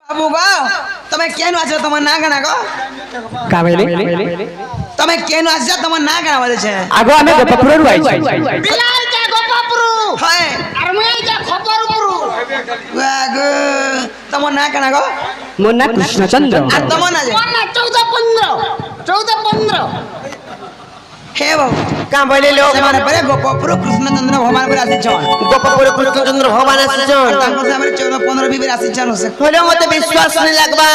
बाबू गो તમે કેનો આછો તમાર ના ગણા ગો કાવેલે તમે કેનો આછો તમાર ના ગણા વાલે છે આગો અમે ગોપપુરରୁ આઈ બિલાલ જા ગોપાપુરુ હાય আর মুই જા ખબરપુરુ વાગો તમાર ના ગણા ગો મોર ના કૃષ્ણચંદ્ર આ તમાર ના છે કોના 14 15 હે બાબુ কাঁ বলে লোক ସେମାନେ ପରେ ଗୋପପୁର କୃଷ୍ଣଚନ୍ଦ୍ର ଭଗବାନ ପରେ ଆସିଛନ୍ গোপপুর কৃষ্ণচন্দ্র ভগবান আসছেন ତାଙ୍କ ସେମାନେ 14 15 ବିବିର ଆସିଛନ୍ ସେ হলেও মতে বিশ্বাস নেই লাগবা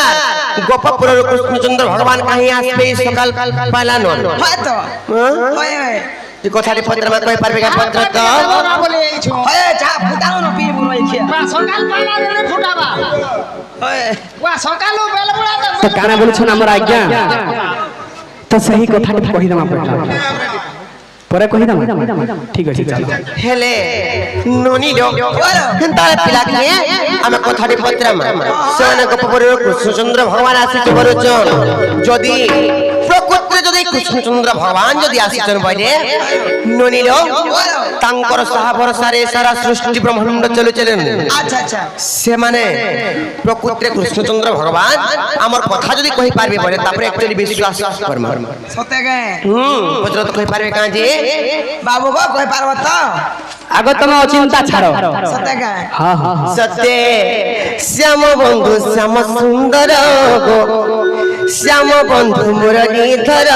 গোপপুর কৃষ্ণচন্দ্র ভগবান কাহি আসবে সকাল পালা নন হয় তো হয় হয় এই কথাটি পত্রমা কই পারবে কা পত্র তো বড় বলে এইছো হয় চা ফুটানো ন পি বুনো ইখিয়া বা সকাল পালা রে ফুটাবা হয় ওয়া সকালু বেলবুড়া তো কানা বলছন আমার আজ্ঞা তো সেই কথাটি কহি দমা পরে কহি দমা ঠিক আছে চলো হেলে ননি লোক হেন্তা পিলা নিয়ে আমি কথাটি পত্রমা সেনে গোপপুর কৃষ্ণচন্দ্র ভগবান আসিছে বলছন যদি প্রকৃতি যদি কৃষ্ণচন্দ্র ভগবান যদি আসিছেন বইলে ননি লোক তাঙ্কর সাহা ভরসারে সারা সৃষ্টি ব্রহ্মাণ্ড চলেছিলেন আচ্ছা আচ্ছা সেমানে প্রকৃতিরে কৃষ্ণচন্দ্র ভগবান আমার কথা যদি কই পারবে বলে তারপরে একচুয়ালি বিশ্বাস করম সতে গে পত্র তো কই পারবে কাঁ যে বাবু গো কই পারব তো আগো তুমি অচিন্তা ছাড়ো সতে গে হ্যাঁ হ্যাঁ সত্যে শ্যাম বন্ধু শ্যাম সুন্দর গো শ্যাম বন্ধু মুরলীধর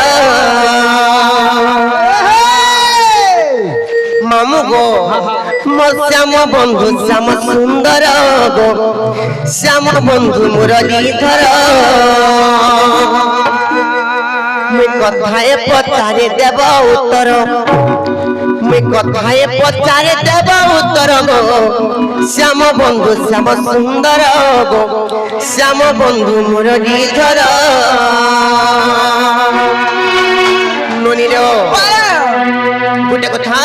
মামু গো মো শ্যাম বন্ধু শ্যাম সুন্দর গো শ্যাম বন্ধু মুরলীধর মুই কথায় পচারে দেব উত্তর মুই কথায় পচারে দেব উত্তর গো শ্যাম বন্ধু শ্যাম সুন্দর গো শ্যাম বন্ধু মুরলীধর ননির গোটে কথা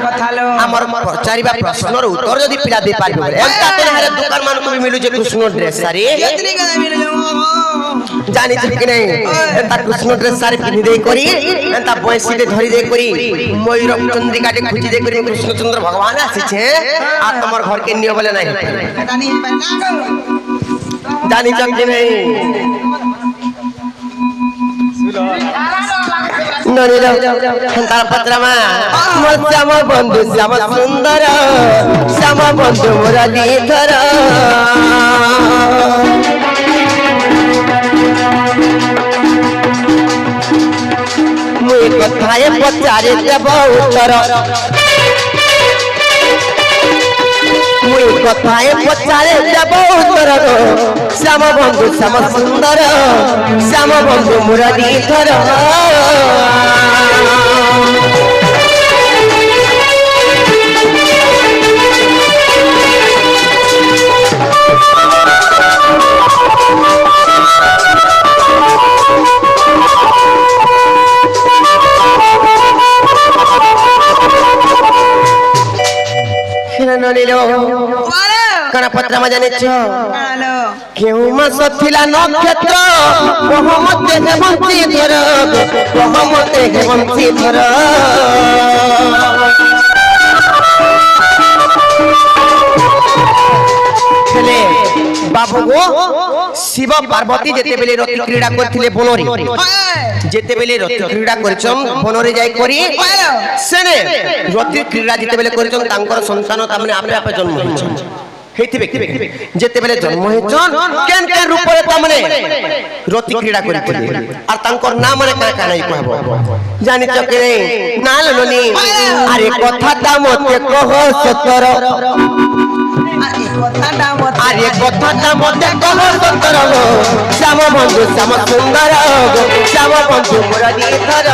কথা লো আমার পচারিবা প্রশ্নর উত্তর যদি পিলা দেই পারিব এন্তা তো হারে দোকান মানকু বি মিলুছে কৃষ্ণ ড্রেস সারি এতনি গে মিলে যাও জানিছ কি নাই এন্তা কৃষ্ণ ড্রেস সারি পিনি দেই করি এন্তা বয়সিতে ধরি দেই করি ময়ূর চন্দ্রিকাটে খুঁজি দেই করি কৃষ্ণচন্দ্র ভগবান আসিছে আর তোমার ঘরকে নিও বলে নাই এটা নি পানা গো জানিছ কি নাই ননি তার পত্রমা মোর শ্যাম বন্ধু শ্যাম সুন্দর শ্যাম বন্ধু মুরলীধর মুই কথায় পচারে দেব উত্তর মুই কথায় পচারে দেব উত্তর গো শ্যাম বন্ধু শ্যাম সুন্দর শ্যাম বন্ধু মুরলীধর কানা পত্রমা জানিছ হ্যালো কেউ মাস থিলা নক্ষত্র বহমতে হেমন্তী ধর বহমতে হেমন্তী ধর হেলে বাবু গো শিব পার্বতী যেতেবেলে রতি ক্রীড়া করছিলে বনরে যেতেবেলে রতি ক্রীড়া করছন বনরে যাই করি সেনে রতি ক্রীড়া যেতেবেলে করছন তাঙ্কর সন্তান তামনে আপে আপে জন্ম হইছন হেইতিবে যেতেবেলে জন্ম হইছন কেন কেন রূপরে তামনে রতি ক্রীড়া করি আর তাঙ্কর নাম মানে কানা কানাই কহব জানিছ কি নাই না লনি আরে কথাটা মতে কহ সতর আরে কথাটা মতে কহ সতর গো শ্যাম বন্ধু শ্যাম সুন্দর গো শ্যাম বন্ধু মুরলীধর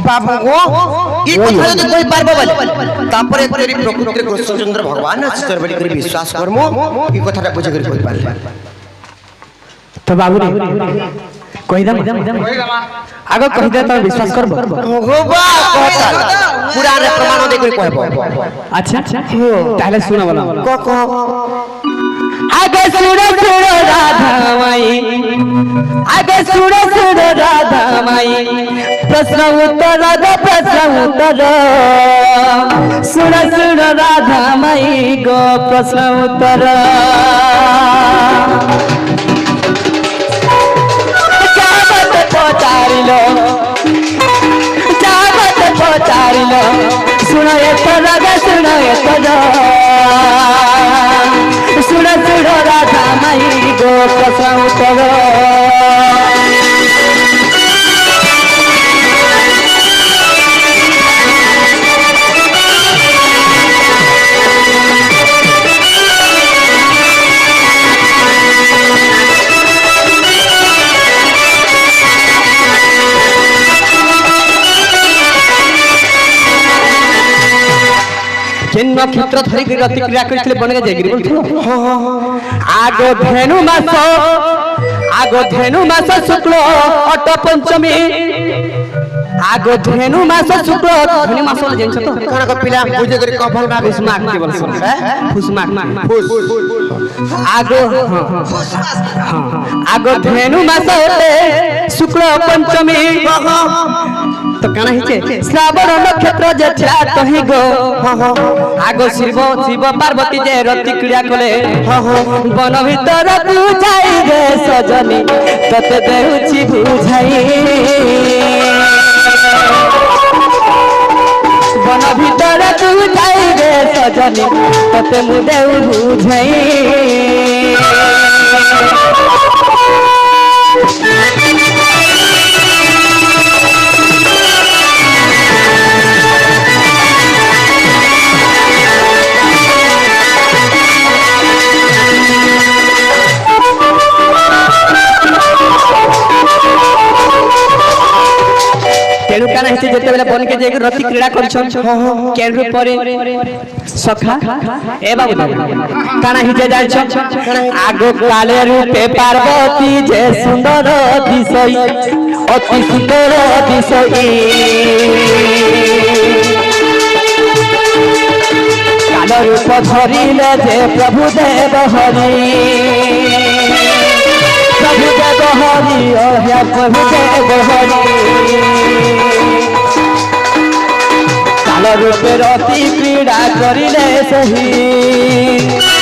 বাবু গো এই কথা যদি কই পারবো বলে তারপরে তেরি প্রকৃতির কৃষ্ণচন্দ্র ভগবান আছে তোর বলি করে বিশ্বাস করমু এই কথাটা বুঝে করে কই পারবে তো বাবু କହିଦମ କହିଦମା ଆଗ କହିଦେ ତ ବିଶ୍ୱାସ କରବ ଭଗବା ପୁରାରେ ପ୍ରମାଣ ଦେଇ କରି କହିବ আচ্ছা তাহলে শুনো বলো ক আগে সুরে সুরে রাধা মাই আগে সুরে সুরে রাধা মাই প্রশ্ন উত্তর গো প্রশ্ন উত্তর সুরে সুরে রাধা মাই গো প্রশ্ন উত্তর যাবত পচারিল যাবত পচারিল শুনো এতর গে শুনো এতর सुर सुर राधा माई गो प्रश्न उत्तर केन नक्षत्र धरि रति क्रिया करथिले बने जायगिरी बोलथो आगो धेनु मास शुक्ल अट पंचमी आगो धेनु मास शुक्ल धेनु मास जेनछ तो कोन को पिला बुझे करी कफल का फुसमाक के बोल फुसमाक आगो आगो धेनु मास होते शुक्ल पंचमी तो काना हिचे श्रावण नक्षत्र जे छा तही गो आगो शिव शिव पार्वती जे रति क्रिया कले वन भीतर बुझाई रे सजनी तते देउछि बुझाई वन भीतर बुझाई रे सजनी तते मु देउ बुझाई केनु काना हिचे जेते बेले बन के जेके रति क्रीड़ा करछन केनु परे सखा ए बाबू काना हिचे जाय छ आगो काले रूपे पार्वती जे सुंदर दिसई अति सुंदर दिसई काल रूप धरिले जे प्रभु देव हरि प्रभु देव हरि ओ हे प्रभु देव हरि काल रूपे रति क्रीड़ा करिले सही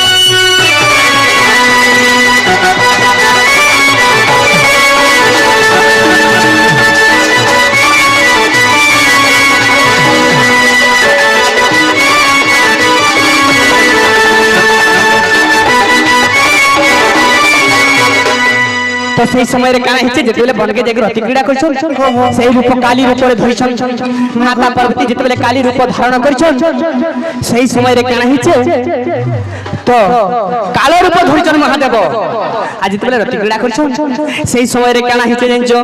तो सही समय रे काना हिचे जेतेले बनके जेके रति क्रीड़ा करछन सही रूप काली रूप रे धरिछन माता पार्वती जेतेले काली रूप धारण करछन सही समय रे काना हिचे तो कालो रूप धरिछन महादेव आज जेतेले रति क्रीड़ा करछन सही समय रे काना हिचे जेंजो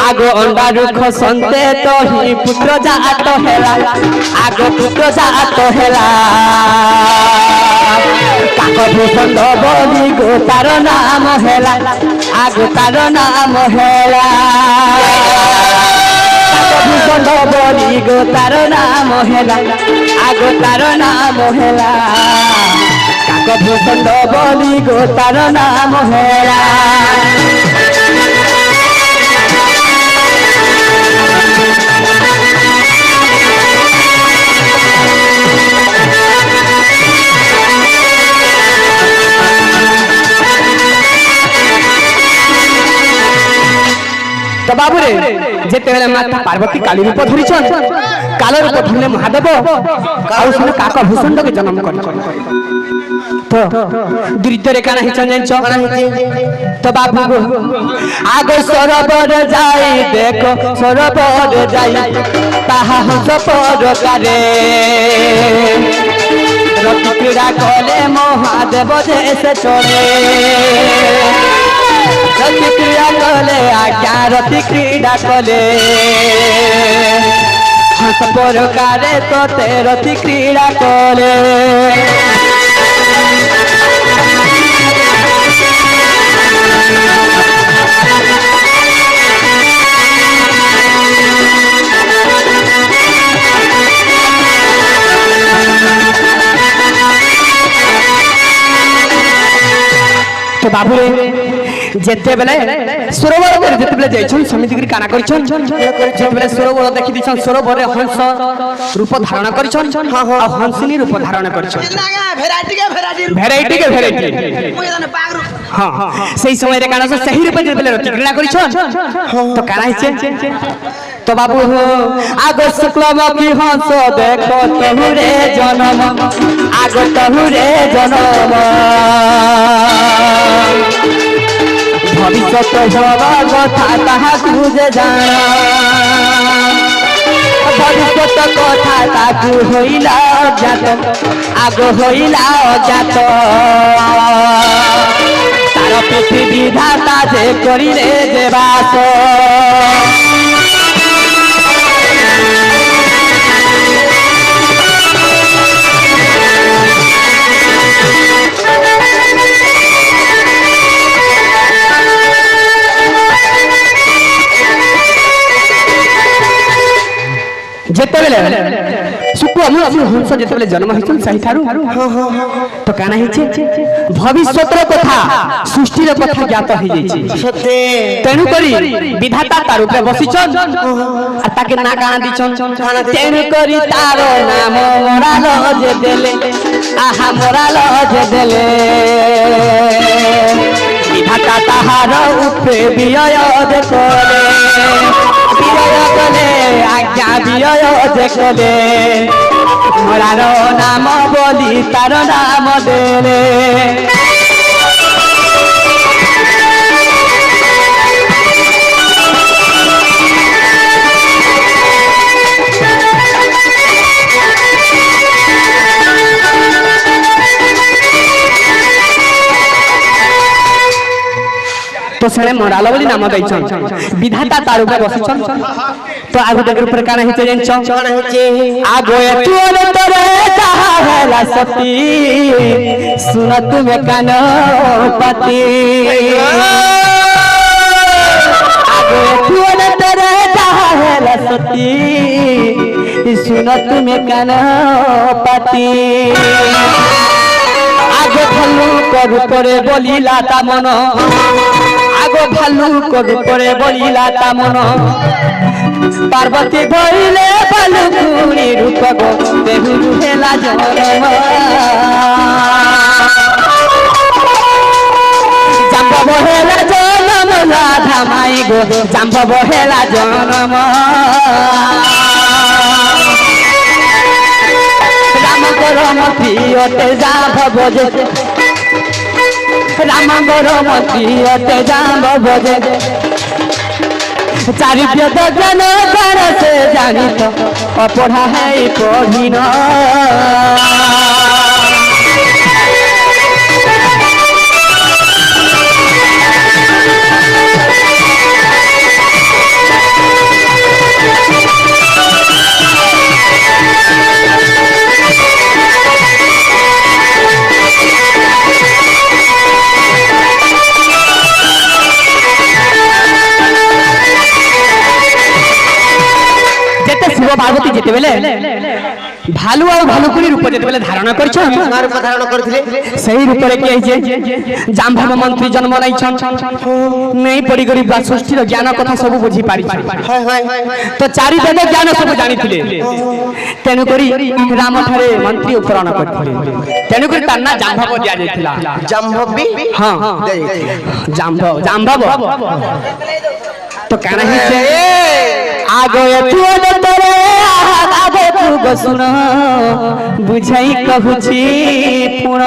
आगो अंडा रुख संते तो ही पुत्र जात हेला आगो पुत्र जात हेला काको भूषण बोली गो तार नाम हेला आगो तार नाम हेला काको भूषण बोली गो तार नाम हेला आगो तार नाम हेला काको भूषण बोली गो तार नाम हेला तो बाबू रे जेते बेले माता पार्वती काली रूप धरिछन काल रूप धरले महादेव आउ सुन काका भूषण के जन्म करछन तो दृश्य रे काना हिचन जन तो बाबू आगो सरोवर जाई देखो सरोवर जाई ताहा हंस पर करे रति क्रीड़ा कले महादेव जैसे चले रति क्रीड़ा कले आज्ञा रति क्रीड़ा कले हंस प्रकारे तोते रति क्रीड़ा कले বাবুরে যেতেবেলে সরোবর করে যেতেবেলে যাইছন সমিতি করে কানা করছন যেতেবেলে সরোবর দেখি দিছন সরোবরে হংস রূপ ধারণ করছন আর হংসিনী রূপ ধারণ করছন ভ্যারাইটি কে ভ্যারাইটি হ্যাঁ সেই সময় রে কানা সেই রূপে যেতেবেলে ক্রীড়া করছন তো কানা হইছে তো বাবু আগো শুক্লমুখী হংস দেখো তহুরে জনম আগো তহুরে জনম ভবিষ্যৎ হবা কথা তাহাকু যে জানা ভবিষ্যৎ কথা তাকু হইলা অজ্ঞাত আগো হইলা অজ্ঞাত তার পৃথিবী ধাতা যে করিলে যে বাস যেতেবেলে শুক্লমুখী হংস যেতেবেলে জন্ম হইছন সেইঠারু তো কানা হইছে ভবিষ্যতের কথা সৃষ্টির কথা জ্ঞাত হই যাইছে সত্যি তেণু করি বিধাতা তার উপরে বসিছন আর তাকে না কানা দিছন তেণু করি তার নাম মোরাল যে দেলে আহা মোরাল যে দেলে বিধাতা তাহার উপরে বিজয় যে করে বিজয় কলে আজ্ঞা বিজয় যে কলে মোরার নাম বলি তার নাম দেলে তো সেনে মোরাল বলি নাম দেইছন বিধাতা তার উপরে বসিছন তো আগো দেখর উপরে কানা হইছে জানছ কানা হইছে আগো এতু অন্তরে যাহা হেলা সতী শুন তুমি কান পতি আগো এতু অন্তরে যাহা হেলা সতী শুন তুমি কান পতি আগো ভালু করু করে বলিলা তা মন আগো ভালু করু করে বলিলা তা মন পার্বতী ধরিলে বালু কুড়ি রূপ গো দেহু হেলা জনম জাম্ব হেলা জনম রাধা মাই গো জাম্ব হেলা জনম রাম গরম প্রিয়তে যাভ বজে রাম গরম প্রিয়তে যাভ বজে চারি বেদ জ্ঞান পারছে জানিত অপঢ়া হেই পঢ়িন শিব পার্বতী যেতেবেলে ভালু আর ভালুকুনি রূপ যেতেবেলে ধারণা করছন রূপ ধারণ করছিলে সেই রূপরে কি হইছে জাম্ভব মন্ত্রী জন্ম নাইছন নেই পড়ি গরি বা সৃষ্টির জ্ঞান কথা সব বুঝি পারি হয় হয় তো চারি বেদ জ্ঞান সব জানিଥିଲେ তেণু করি রাম ঠারে মন্ত্রী উপকরণ করଥିଲେ তেণু করি তার না জাম্ভব দিয়া যাইতিলা জাম্ভবী হ্যাঁ জাম্ভব জাম্ভব তো কাণ হইছে আগো এতু অন্তরে আগে তু গো শুন বুঝাই কহুছি পুণ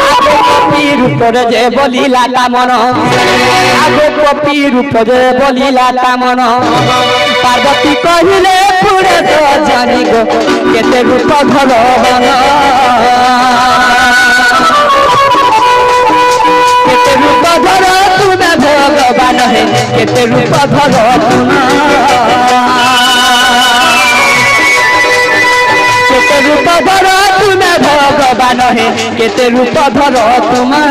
আগে কপি রূপরে যে বলিলা তা মন আগে কপি রূপ যে বলিলা তা মন পার্বতী কহিলে পুরে তো জানি গো কেতে রূপ ধর বন কেতে রূপ ধর তুমে ভগবান হে কেতে রূপ ধর কেতে রূপ ধর তুমে ভগবান হে কেতে রূপ ধর তুমা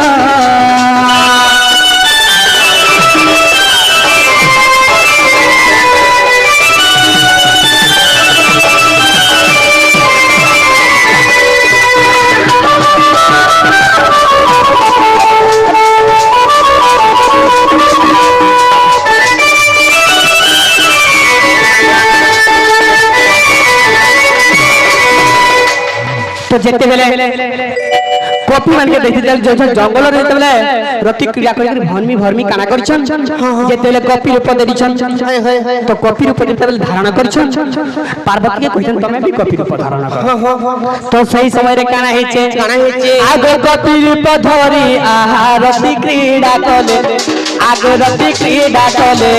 তো যেতে বেলে কপি মানকে দেখি জঙ্গল যেতে বেলে রতি ক্রিয়া করি ভর্মি ভর্মি কানা করছন যেতে বেলে কপি রূপ দেইছন তো কপি রূপ যেতে বেলে ধারণ করছন পার্বতী কে কইছন তুমি भी কপি রূপ ধারণ কর তো সেই সময় রে কানা হইছে আগে কপি রূপ ধরি আহা রতি ক্রীড়া কলে আগে রতি ক্রীড়া কলে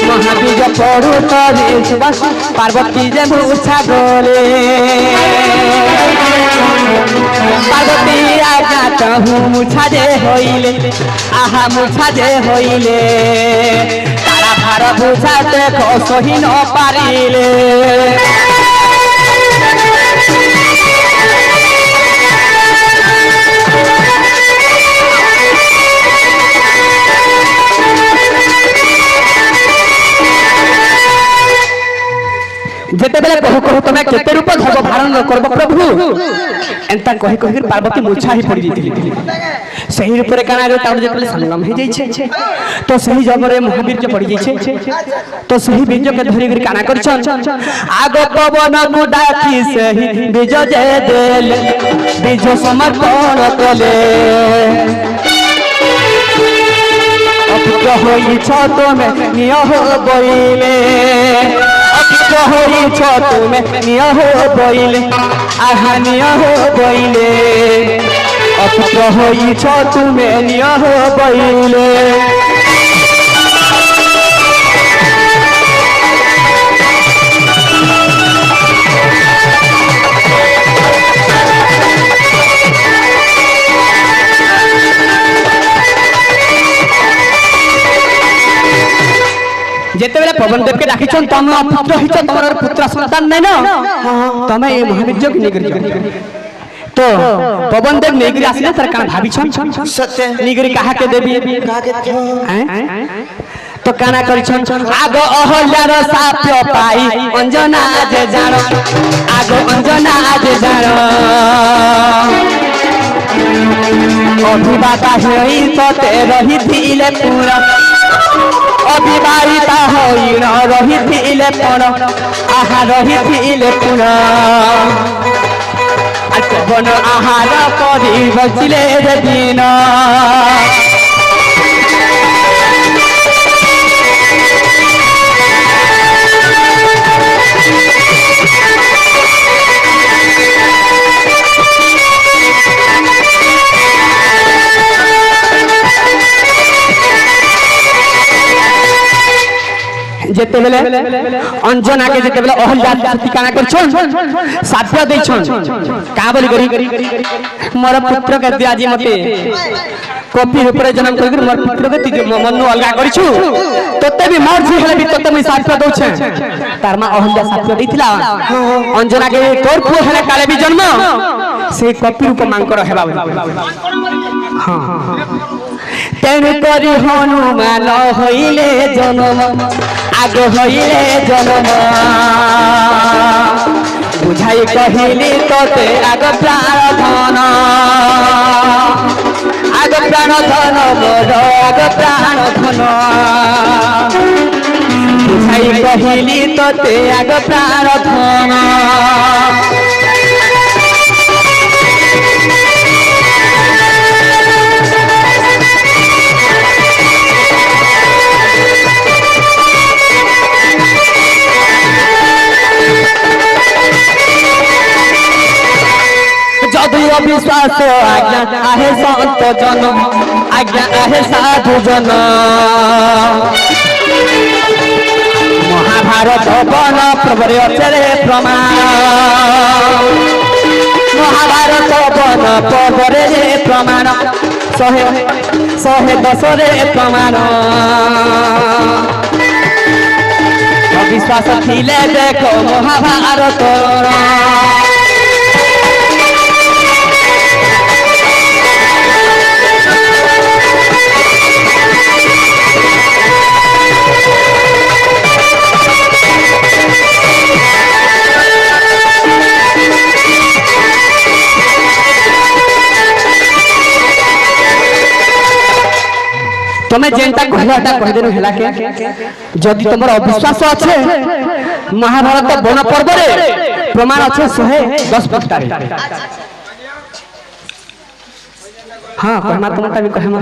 মহাবীর পড়ু তরে সুবাস পার্বতী যে মুছা গলে পার্বতী আজ্ঞা চাহু মুছা যে হইলে আহা মুছা যে হইলে তারা ভার বুঝাতে সহি ন পারিলে যেতে বেলে কহু কহু তুমি কেতে রূপ ধর্ম ধারণ করব প্রভু এন্তা কহি কহি পার্বতী মুছা হি পড়ি দিতিলি সেই রূপরে কানা রে তার যেতে সংগম হই যাইছে তো সেই জগরে মহাবীর যে পড়ি যাইছে তো সেই বীজ কে ধরি গরি কানা করছন আগ পবন কু ডাকি সেই বীজ যে দেল বীজ সমর্পণ কলে অপুত্র হইছ তুমি নিয় বইলে অপুত্র হইছ তুমি নিয় বইলে আহা নিয় বইলে অপুত্র হইছ তুমি নিয় বইলে যেতেবেলে পবনদেব কে ডাকিছন তুমি অপুত্র হইছ তোমার পুত্র সন্তান নাই না তুমি এই মহাবীর্য কি নিগরি তো পবনদেব নিগরি আসলে তার কান ভাবিছন সত্য নিগরি কাহাকে দেবি কাকে তো কানা করিছন আগ অহল্যার সাপ্য পাই অঞ্জনা যে জানো আগ অঞ্জনা যে জানো অভিবাতা হই ততে রহিছিলে পুরা অবিবাহিতা হইন রহিছিলে পুরা আহা রহিছিলে পুরা বন আহার করি বসিলে দিন যেতেবেলে অঞ্জনাকে যেতেবেলে অহল্যা কানা করছন সাপ্য দেইছন কা বলি করি মোর পুত্র কে দি আজি মতে কপি উপরে জন্ম করি মোর পুত্র কে তুই মনু অলগা করিছু তোতে বি মোর জি হলে বি তোতে মুই সাপ্য দউছে তার মা অহল্যা সাপ্য দেইতিলা অঞ্জনাকে তোর পুଅ হলে কালে বি জন্ম সেই কপি রূপ মাংকর হেবা হ্যাঁ তেন করি হনুমান হইলে জন্ম আগে হইলে জন্ম বুঝাই কহিলি তোতে আগ প্রাণ ধন আগ প্রাণ ধন মোর আগ প্রাণ ধন বুঝাই কহিলি তোতে আগ প্রাণ ধন যদিও বিশ্বাস আজ্ঞা আহে সন্ত জন আজ্ঞা আহে সাধু জন মহাভারত বন প্রবরে অচরে প্রমাণ মহাভারত বন প্রবরে প্রমাণ শহে শহে দশরে প্রমাণ অবিশ্বাস ଥିଲେ দেখো মহাভারত তুমি যেটা কহিলাটা কহিদেনু হেলা কে যদি তোমার অবিশ্বাস আছে মহাভারত বন পর্বরে প্রমাণ আছে 110 পৃষ্ঠারে হ্যাঁ কহমা তোমারটা আমি কহমা